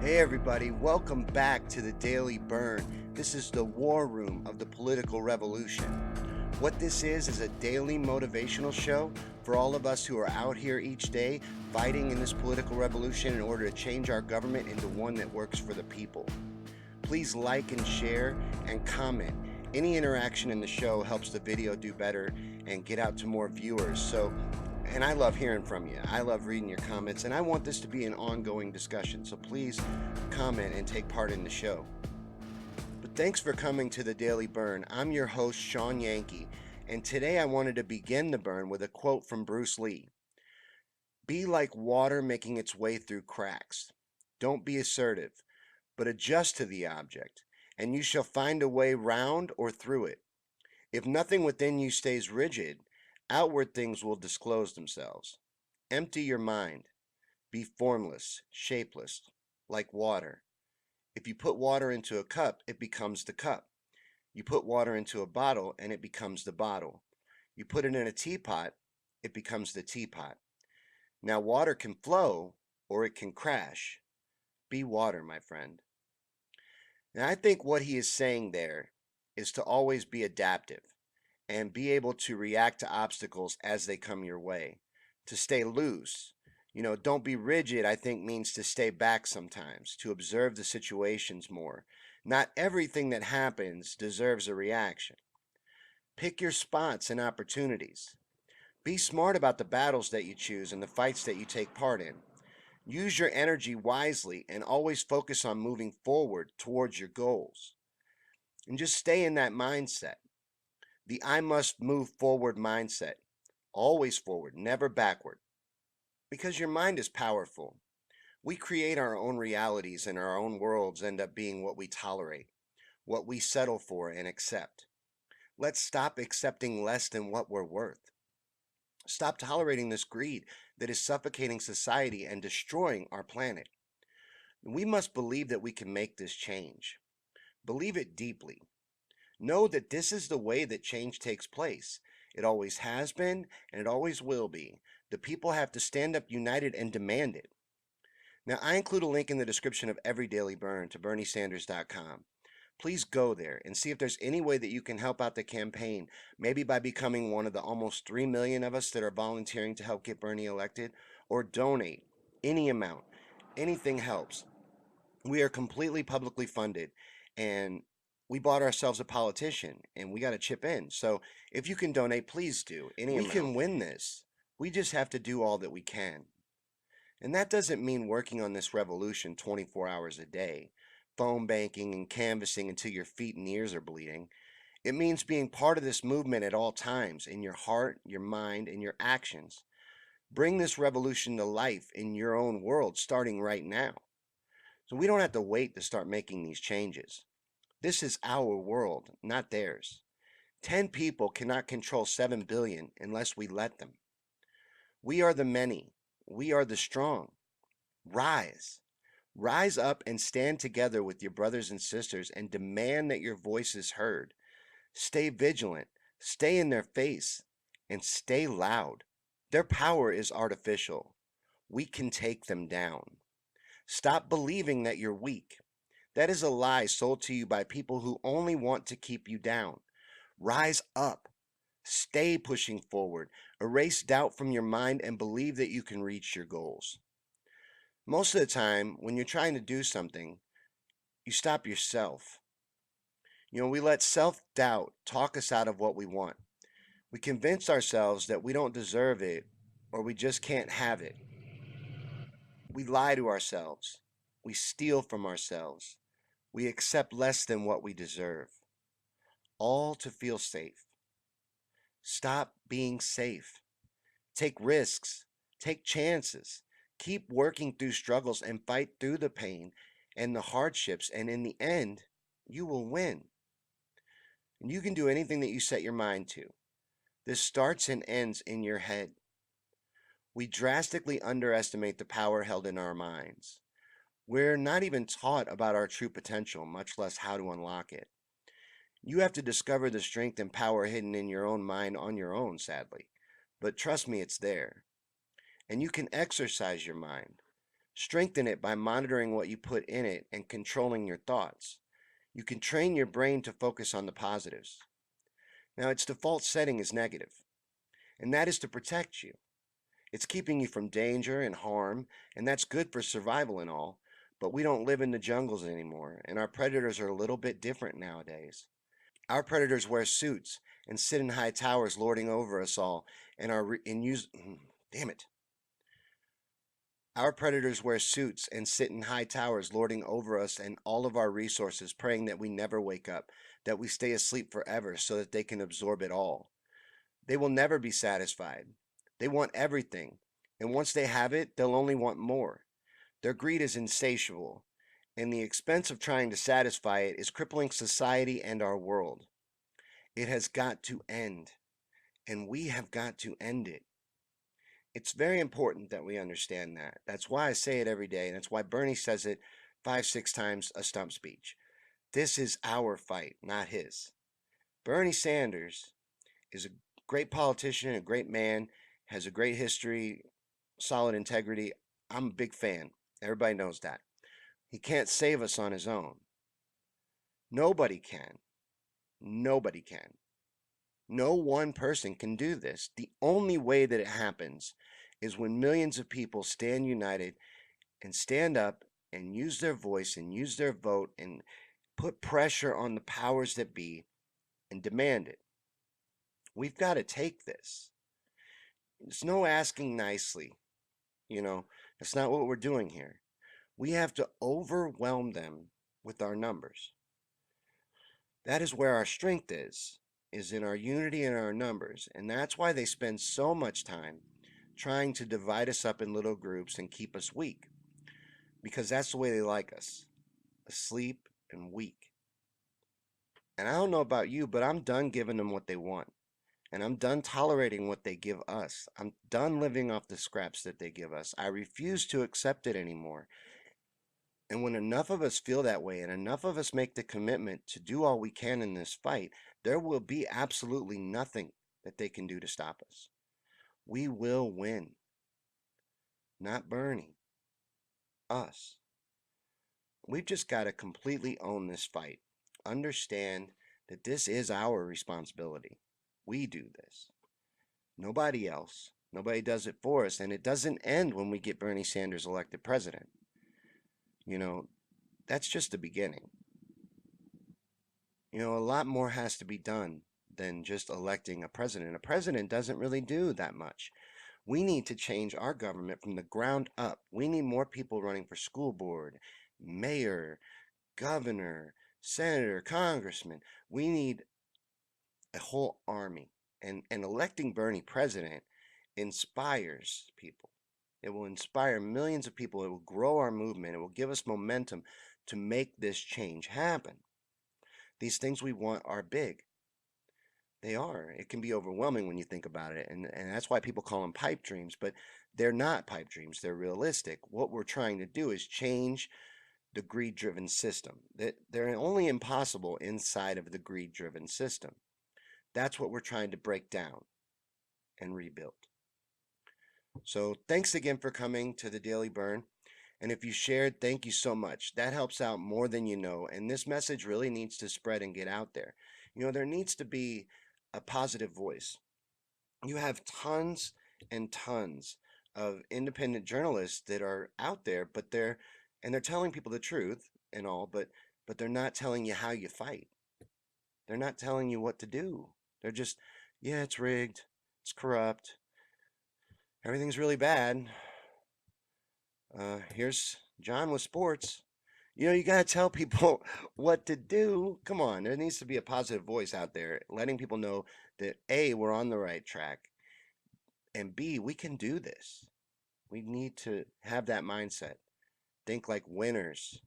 Hey everybody, welcome back to the Daily Bern. This is the war room of the political revolution. What this is a daily motivational show for all of us who are out here each day fighting in this political revolution in order to change our government into one that works for the people. Please like and share and comment. Any interaction in the show helps the video do better and get out to more viewers. And I love hearing from you. I love reading your comments, and I want this to be an ongoing discussion. So please comment and take part in the show. But thanks for coming to the Daily Bern. I'm your host, Sean Yankee, and today I wanted to begin the burn with a quote from Bruce Lee. Be like water making its way through cracks. Don't be assertive, but adjust to the object, and you shall find a way round or through it. If nothing within you stays rigid, outward things will disclose themselves. Empty your mind. Be formless, shapeless, like water. If you put water into a cup, it becomes the cup. You put water into a bottle, and it becomes the bottle. You put it in a teapot, it becomes the teapot. Now water can flow, or it can crash. Be water, my friend. And I think what he is saying there is to always be adaptive and be able to react to obstacles as they come your way, to stay loose. Don't be rigid, I think means to stay back sometimes, to observe the situations more. Not everything that happens deserves a reaction. Pick your spots and opportunities. Be smart about the battles that you choose and the fights that you take part in. Use your energy wisely and always focus on moving forward towards your goals. And just stay in that mindset. The I must move forward mindset. Always forward, never backward. Because your mind is powerful. We create our own realities, and our own worlds end up being what we tolerate, what we settle for and accept. Let's stop accepting less than what we're worth. Stop tolerating this greed that is suffocating society and destroying our planet. We must believe that we can make this change. Believe it deeply. Know that this is the way that change takes place. It always has been, and it always will be. The people have to stand up united and demand it. Now, I include a link in the description of every Daily Bern to BernieSanders.com. Please go there and see if there's any way that you can help out the campaign, maybe by becoming one of the almost 3 million of us that are volunteering to help get Bernie elected, or donate any amount. Anything helps. We are completely publicly funded, and we bought ourselves a politician, and we got to chip in. So if you can donate, please do. We can win this. We just have to do all that we can. And that doesn't mean working on this revolution 24 hours a day, phone banking and canvassing until your feet and ears are bleeding. It means being part of this movement at all times, in your heart, your mind, and your actions. Bring this revolution to life in your own world, starting right now. So we don't have to wait to start making these changes. This is our world, not theirs. 10 people cannot control 7 billion unless we let them. We are the many. We are the strong. Rise. Rise up and stand together with your brothers and sisters and demand that your voice is heard. Stay vigilant. Stay in their face. And stay loud. Their power is artificial. We can take them down. Stop believing that you're weak. That is a lie sold to you by people who only want to keep you down. Rise up. Stay pushing forward. Erase doubt from your mind and believe that you can reach your goals. Most of the time, when you're trying to do something, you stop yourself. We let self-doubt talk us out of what we want. We convince ourselves that we don't deserve it or we just can't have it. We lie to ourselves. We steal from ourselves. We accept less than what we deserve. All to feel safe. Stop being safe. Take risks. Take chances. Keep working through struggles and fight through the pain and the hardships, and in the end, you will win. And you can do anything that you set your mind to. This starts and ends in your head. We drastically underestimate the power held in our minds. We're not even taught about our true potential, much less how to unlock it. You have to discover the strength and power hidden in your own mind on your own, sadly. But trust me, it's there. And you can exercise your mind. Strengthen it by monitoring what you put in it and controlling your thoughts. You can train your brain to focus on the positives. Now, its default setting is negative, and that is to protect you. It's keeping you from danger and harm, and that's good for survival and all. But we don't live in the jungles anymore, and our predators are a little bit different nowadays. Our predators wear suits and sit in high towers lording over us all, and use damn it. Our predators wear suits and sit in high towers lording over us and all of our resources, praying that we never wake up, that we stay asleep forever so that they can absorb it all. They will never be satisfied. They want everything, and once they have it, they'll only want more. Their greed is insatiable, and the expense of trying to satisfy it is crippling society and our world. It has got to end, and we have got to end it. It's very important that we understand that. That's why I say it every day, and that's why Bernie says it 5, 6 times a stump speech. This is our fight, not his. Bernie Sanders is a great politician, a great man, has a great history, solid integrity. I'm a big fan. Everybody knows that. He can't save us on his own. Nobody can. Nobody can. No one person can do this. The only way that it happens is when millions of people stand united and stand up and use their voice and use their vote and put pressure on the powers that be and demand it. We've got to take this. It's no asking nicely. That's not what we're doing here. We have to overwhelm them with our numbers. That is where our strength is in our unity and our numbers. And that's why they spend so much time trying to divide us up in little groups and keep us weak. Because that's the way they like us, asleep and weak. And I don't know about you, but I'm done giving them what they want. And I'm done tolerating what they give us. I'm done living off the scraps that they give us. I refuse to accept it anymore. And when enough of us feel that way and enough of us make the commitment to do all we can in this fight, there will be absolutely nothing that they can do to stop us. We will win. Not Bernie. Us. We've just got to completely own this fight. Understand that this is our responsibility. We do this. Nobody else. Nobody does it for us. And it doesn't end when we get Bernie Sanders elected president. That's just the beginning. A lot more has to be done than just electing a president. A president doesn't really do that much. We need to change our government from the ground up. We need more people running for school board, mayor, governor, senator, congressman. We need a whole army. And electing Bernie president inspires people. It will inspire millions of people. It will grow our movement. It will give us momentum to make this change happen. These things we want are big. They are. It can be overwhelming when you think about it. And that's why people call them pipe dreams. But they're not pipe dreams. They're realistic. What we're trying to do is change the greed-driven system. They're only impossible inside of the greed-driven system. That's what we're trying to break down and rebuild. So thanks again for coming to the Daily Bern. And if you shared, thank you so much. That helps out more than you know. And this message really needs to spread and get out there. There needs to be a positive voice. You have tons and tons of independent journalists that are out there, but they're telling people the truth and all, but they're not telling you how you fight. They're not telling you what to do. They're just, yeah, it's rigged, it's corrupt, everything's really bad. Here's John with sports. You got to tell people what to do. Come on, there needs to be a positive voice out there, letting people know that A, we're on the right track, and B, we can do this. We need to have that mindset. Think like winners.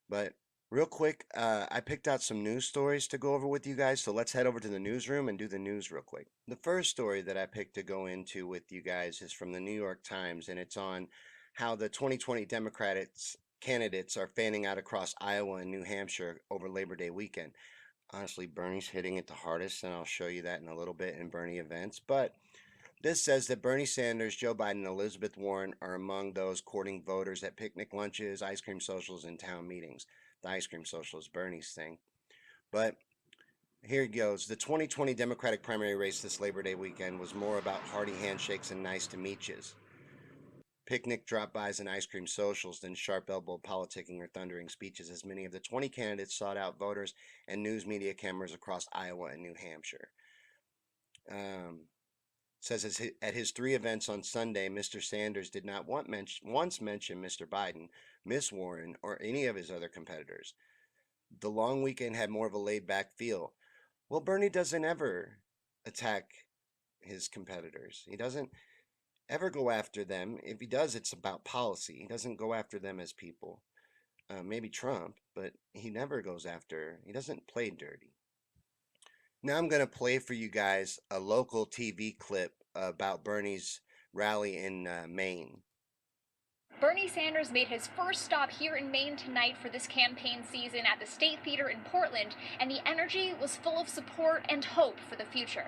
But real quick, I picked out some news stories to go over with you guys, so let's head over to the newsroom and do the news real quick. The first story that I picked to go into with you guys is from the New York Times, and it's on how the 2020 Democratic candidates are fanning out across Iowa and New Hampshire over Labor Day weekend. Honestly, Bernie's hitting it the hardest, and I'll show you that in a little bit in Bernie events. But This says that Bernie Sanders, Joe Biden, and Elizabeth Warren are among those courting voters at picnic lunches, ice cream socials, and town meetings. The ice cream social is Bernie's thing. But here it goes. The 2020 Democratic primary race this Labor Day weekend was more about hearty handshakes and nice to meet yous, picnic drop-bys and ice cream socials than sharp-elbowed politicking or thundering speeches, as many of the 20 candidates sought out voters and news media cameras across Iowa and New Hampshire. Says at his 3 events on Sunday, Mr. Sanders did not once mention Mr. Biden, Miss Warren, or any of his other competitors. The long weekend had more of a laid-back feel. Well, Bernie doesn't ever attack his competitors. He doesn't ever go after them. If he does, it's about policy. He doesn't go after them as people. Maybe Trump, but he never goes after, he doesn't play dirty. Now I'm going to play for you guys a local TV clip about Bernie's rally in Maine. Bernie Sanders made his first stop here in Maine tonight for this campaign season at the State Theater in Portland, and the energy was full of support and hope for the future.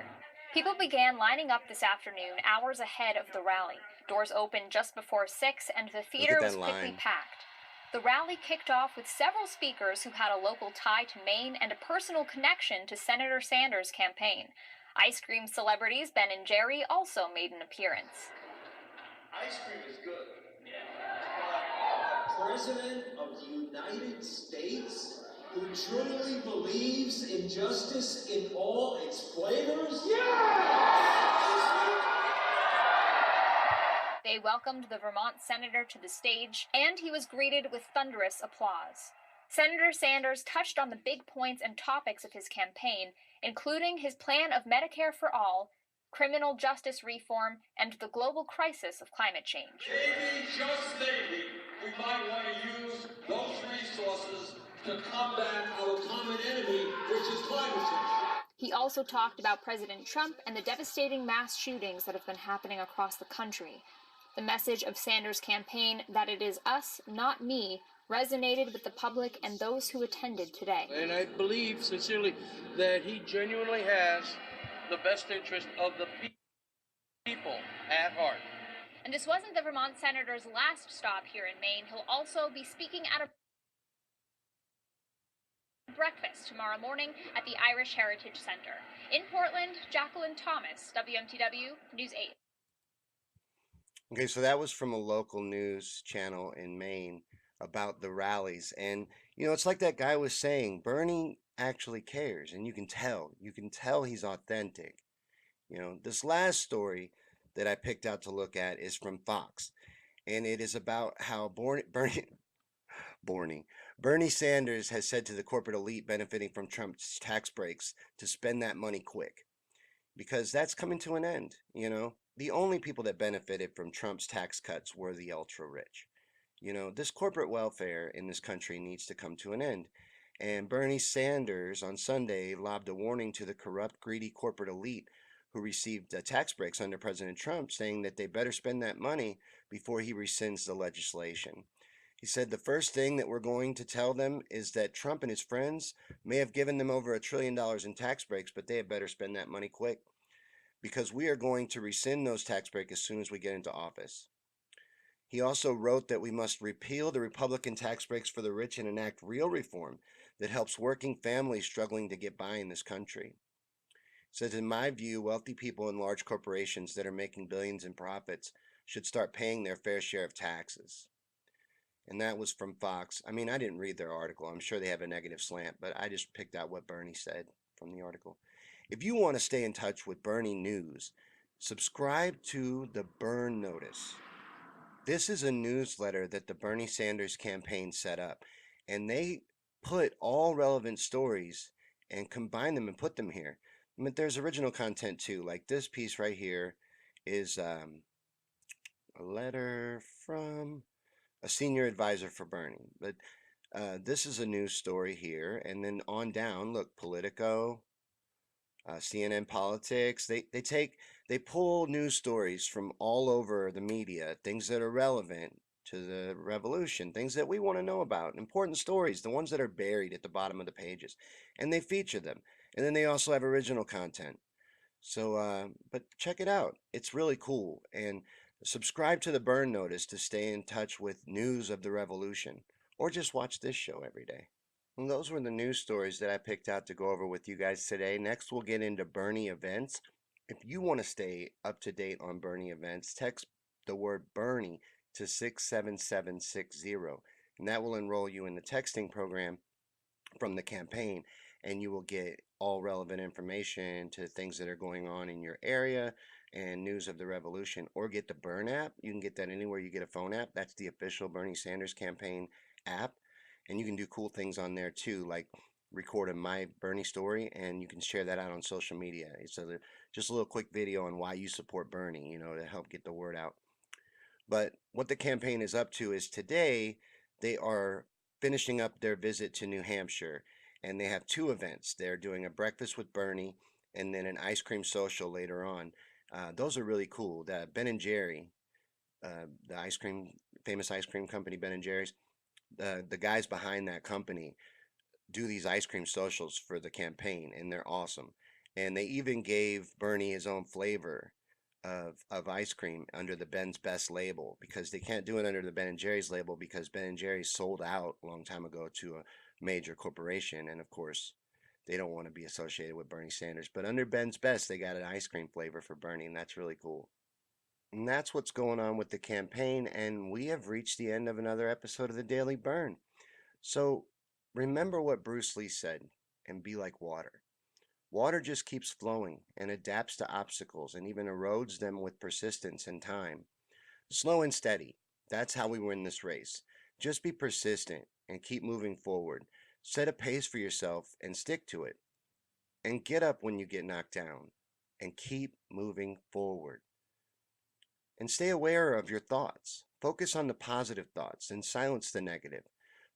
People began lining up this afternoon, hours ahead of the rally. Doors opened just before 6, and the theater was quickly packed. The rally kicked off with several speakers who had a local tie to Maine and a personal connection to Senator Sanders' campaign. Ice cream celebrities Ben and Jerry also made an appearance. Ice cream is good. President of the United States who truly believes in justice in all its flavors? They welcomed the Vermont senator to the stage, and he was greeted with thunderous applause. Senator Sanders touched on the big points and topics of his campaign, including his plan of Medicare for all, criminal justice reform, and the global crisis of climate change. Maybe, just maybe, we might want to use those resources to combat our common enemy, which is climate change. He also talked about President Trump and the devastating mass shootings that have been happening across the country. The message of Sanders' campaign, that it is us, not me, resonated with the public and those who attended today. And I believe sincerely that he genuinely has the best interest of the people at heart. And this wasn't the Vermont senator's last stop here in Maine. He'll also be speaking at a breakfast tomorrow morning at the Irish Heritage Center. In Portland, Jacqueline Thomas, WMTW News 8. Okay, so that was from a local news channel in Maine about the rallies. And, you know, it's like that guy was saying, Bernie actually cares, and you can tell he's authentic. You know, this last story that I picked out to look at is from Fox, and it is about how Bernie Sanders has said to the corporate elite benefiting from Trump's tax breaks to spend that money quick, because that's coming to an end. You know, the only people that benefited from Trump's tax cuts were the ultra rich. You know, this corporate welfare in this country needs to come to an end. And Bernie Sanders on Sunday lobbed a warning to the corrupt, greedy corporate elite who received tax breaks under President Trump, saying that they better spend that money before he rescinds the legislation. He said the first thing that we're going to tell them is that Trump and his friends may have given them over $1 trillion in tax breaks, but they had better spend that money quick, because we are going to rescind those tax breaks as soon as we get into office. He also wrote that we must repeal the Republican tax breaks for the rich and enact real reform that helps working families struggling to get by in this country. He says, in my view, wealthy people and large corporations that are making billions in profits should start paying their fair share of taxes. And that was from Fox. I mean, I didn't read their article. I'm sure they have a negative slant, but I just picked out what Bernie said from the article. If you want to stay in touch with Bernie news, subscribe to the Bern Notice. This is a newsletter that the Bernie Sanders campaign set up, and they put all relevant stories and combine them and put them here. But there's original content too, like this piece right here is a letter from a senior advisor for Bernie. But this is a news story here, and then on down, look, Politico, CNN Politics. They pull news stories from all over the media, things that are relevant to the revolution, things that we want to know about, important stories, the ones that are buried at the bottom of the pages, and they feature them. And then they also have original content. So, but check it out. It's really cool. And subscribe to the Burn Notice to stay in touch with news of the revolution, or just watch this show every day. And those were the news stories that I picked out to go over with you guys today. Next, we'll get into Bernie events. If you want to stay up to date on Bernie events, text the word Bernie to 67760, and that will enroll you in the texting program from the campaign, and you will get all relevant information to things that are going on in your area and news of the revolution. Or get the Burn app. You can get that anywhere you get a phone app. That's the official Bernie Sanders campaign app, and you can do cool things on there too, like record a My Bernie story, and you can share that out on social media. It's just a little quick video on why you support Bernie, to help get the word out. But what the campaign is up to is today they are finishing up their visit to New Hampshire, and they have two events. They're doing a breakfast with Bernie and then an ice cream social later on. Those are really cool. The Ben and Jerry, the famous ice cream company, Ben and Jerry's, the guys behind that company do these ice cream socials for the campaign, and they're awesome. And they even gave Bernie his own flavor of ice cream under the Ben's Best label, because they can't do it under the Ben and Jerry's label because Ben and Jerry's sold out a long time ago to a major corporation, and of course they don't want to be associated with Bernie Sanders. But under Ben's Best, they got an ice cream flavor for Bernie, and that's really cool. And that's what's going on with the campaign, and we have reached the end of another episode of the Daily Burn. So remember what Bruce Lee said, and be like water. Water just keeps flowing and adapts to obstacles and even erodes them with persistence and time. Slow and steady. That's how we win this race. Just be persistent and keep moving forward. Set a pace for yourself and stick to it. And get up when you get knocked down and keep moving forward. And stay aware of your thoughts. Focus on the positive thoughts and silence the negative.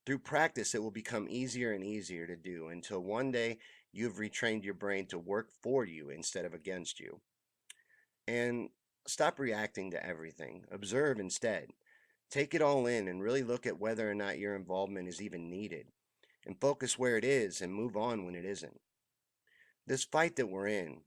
Through practice, it will become easier and easier to do until one day you've retrained your brain to work for you instead of against you. And stop reacting to everything. Observe instead. Take it all in and really look at whether or not your involvement is even needed. And focus where it is and move on when it isn't. This fight that we're in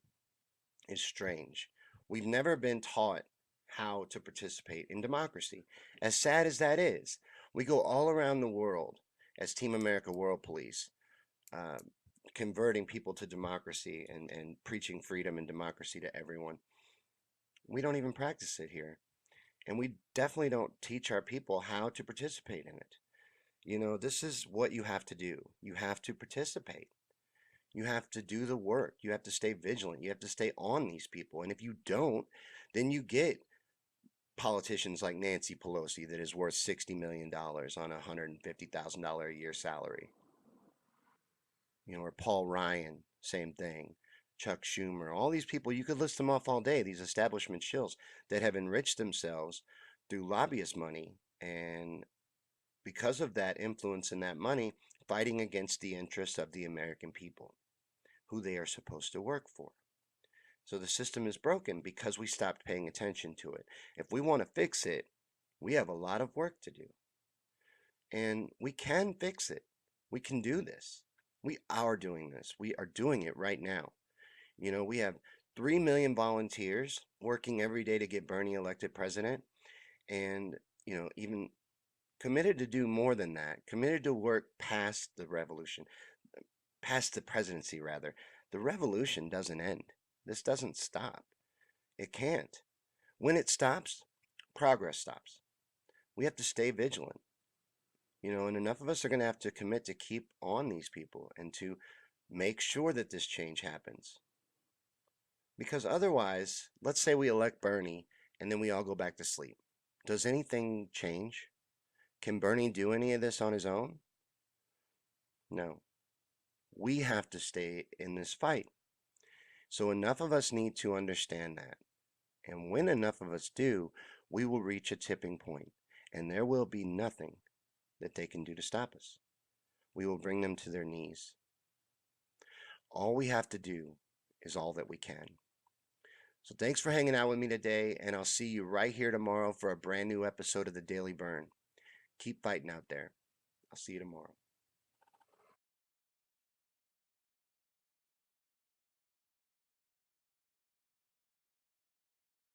is strange. We've never been taught how to participate in democracy. As sad as that is, we go all around the world as Team America World Police, converting people to democracy and preaching freedom and democracy to everyone. We don't even practice it here. And we definitely don't teach our people how to participate in it. This is what you have to do. You have to participate. You have to do the work. You have to stay vigilant. You have to stay on these people. And if you don't, then you get politicians like Nancy Pelosi that is worth $60 million on a $150,000 a year salary. Or Paul Ryan, same thing. Chuck Schumer, all these people, you could list them off all day, these establishment shills that have enriched themselves through lobbyist money, and because of that influence and that money, fighting against the interests of the American people, who they are supposed to work for. So the system is broken because we stopped paying attention to it. If we want to fix it, we have a lot of work to do. And we can fix it. We can do this. We are doing this. We are doing it right now. We have 3 million volunteers working every day to get Bernie elected president, and, even committed to do more than that, committed to work past the revolution, past the presidency, rather. The revolution doesn't end. This doesn't stop. It can't. When it stops, progress stops. We have to stay vigilant. And enough of us are going to have to commit to keep on these people and to make sure that this change happens. Because otherwise, let's say we elect Bernie and then we all go back to sleep. Does anything change? Can Bernie do any of this on his own? No. We have to stay in this fight. So enough of us need to understand that. And when enough of us do, we will reach a tipping point, and there will be nothing that they can do to stop us. We will bring them to their knees. All we have to do is all that we can. So thanks for hanging out with me today, and I'll see you right here tomorrow for a brand new episode of the Daily Burn. Keep fighting out there. I'll see you tomorrow.